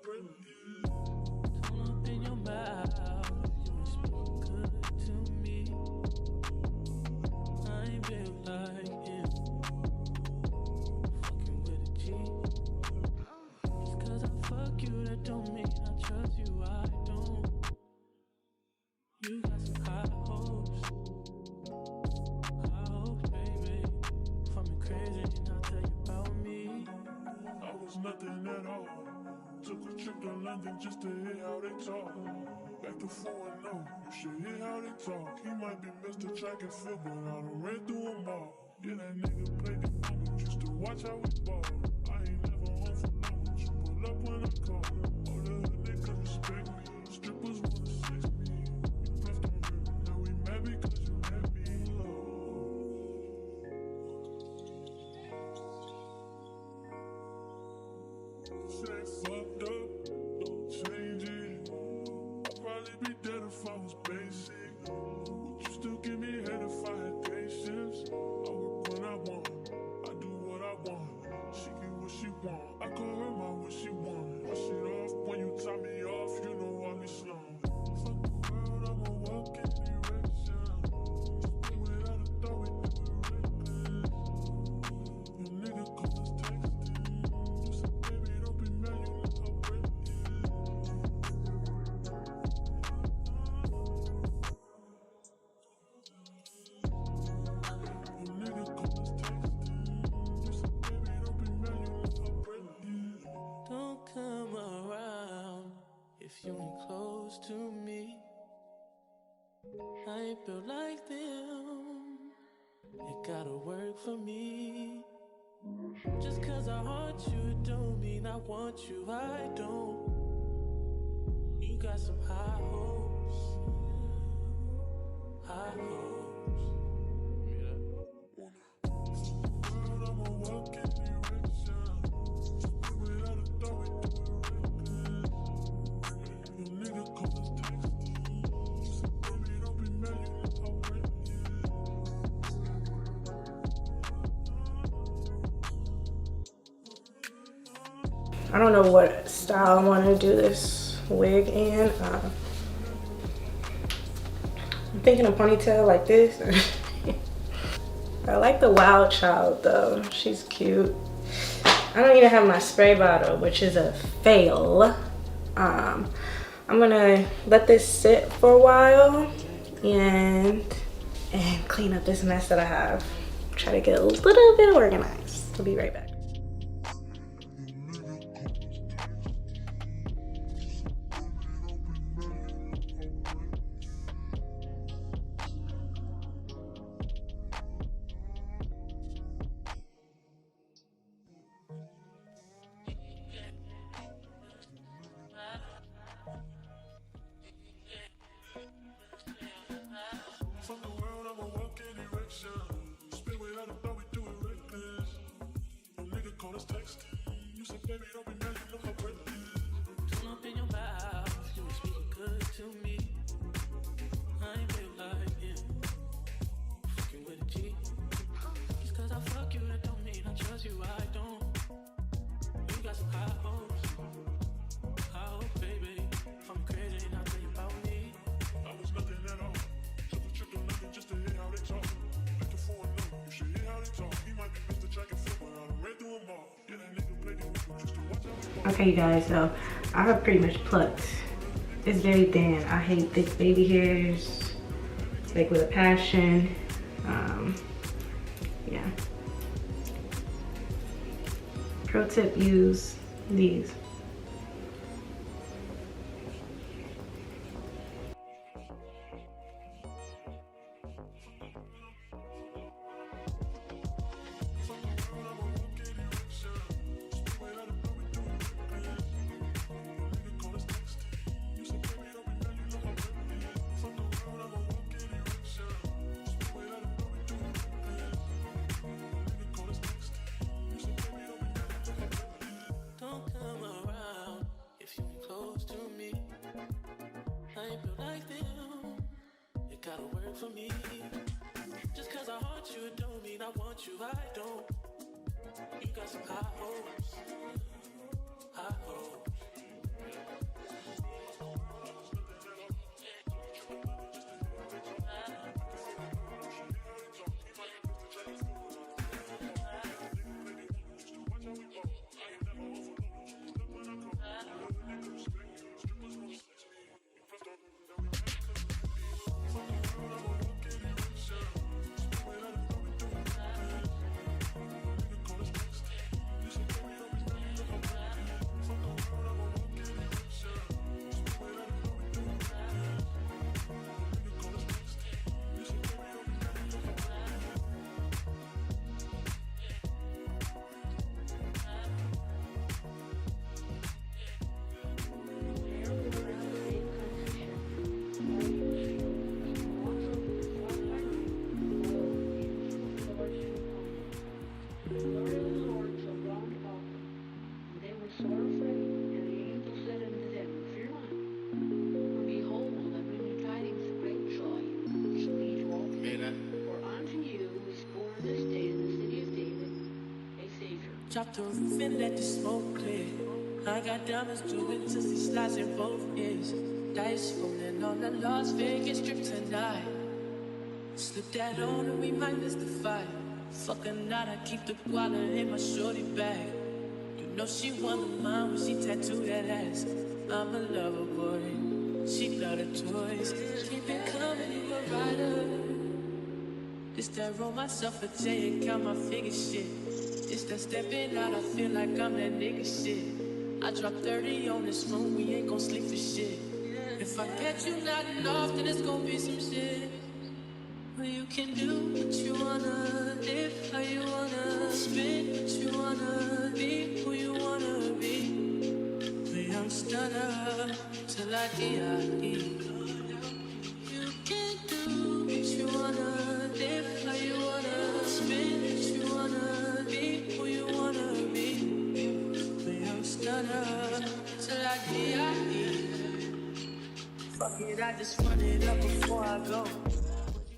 Open your mouth, you speak good to me. I ain't built like him, fucking with a G. Just cause I fuck you, that don't mean I trust you, I don't. You got some high hopes, baby. If I'm crazy, and I'll tell you about me. I was nothing at all. Took a trip to London just to hear how they talk. Back to 4-0, you should hear how they talk. He might be Mr. Track and Field, but I done ran through them all. Yeah, that nigga played the game, used to watch how we ball. I ain't never home for long, but you pull up when I call. All the other niggas respect me, strippers wanna sex me. You puffed on her, now we mad because you had me low. Shit ain't fucked up, don't change it. I'd probably be dead if I was basic. Would you still give me head if I had patience? I work when I want, I do what I want. She get what she want, I call her my what she want. My shit off when you top me off, you know I be slow. Fuck the world, I'ma walk in direction. Spin without a thought, we do it reckless. Your nigga call us texting. You said, baby, don't be mad, you know how break it. Your nigga call us texting. You said, baby, don't be mad, you know how break it. Don't come around if you ain't close to me. I ain't built like them, it gotta work for me. Just cause I haunt you don't mean I want you, I don't. You got some high hopes, high hopes. World, I'ma walk in direction. Spin without a thought, we do it reckless. Your nigga call us texting. You said, baby, don't be mad, you know how break it. I don't know what style I want to do this wig in. I'm thinking a ponytail like this. I like the Wild Child though. She's cute. I don't even have my spray bottle, which is a fail. I'm gonna let this sit for a while and clean up this mess that I have. Try to get a little bit organized. I'll be right back. From the world, I'ma walk in direction. Spin without a thought, we do it reckless. Your nigga call us texting. You said, baby, don't be mad, you know how break it. Don't open your mouth, you speak good to me. I ain't built like him, fucking with a G. Just cause I fuck you, that don't mean I trust you, I don't. You got some high hopes, baby. If I'm crazy, and I'll tell you about me. I was nothing at all. Took a trip to London just to hear how they talk. Back to 4-0, you should hear how they talk. He might be Mr. Track and Field, but I done ran through them all. Yeah, that nigga played the game, just to watch how we ball. Okay, you guys, so I have pretty much plucked. It's very thin. I hate thick baby hairs. It's like with a passion. Yeah. Pro tip, use these. Don't come around if you ain't close to me. I ain't built like them, it gotta work for me. Just cause I haunt you, it don't mean I want you, I don't. You got some high hopes, Drop the roof and let the smoke clear. I got diamonds doing tootsie slides in both ears. Dice rolling on the Las Vegas strip tonight. Slip that on and we might miss the fight. Fuck a night, I keep the guala in my shorty bag. You know she one of mine when she tattooed that ass. I'm a lover boy, she love the toys. Keep it coming, you a rider. It's that roll myself a J and count my figures shit. It's that stepping out, I feel like I'm that nigga shit. I drop 30 on this phone, we ain't gon' sleep for shit. If I catch you nodding off, then it's gon' be some shit. Well, you can do what you wanna, live how you wanna, spin what you wanna, be who you wanna be. The young stunner, till I die. You can do what you wanna, live how you wanna, spin what you wanna, be who you wanna be. The young stunner, till I die. Fuck it, I just run it up before I go.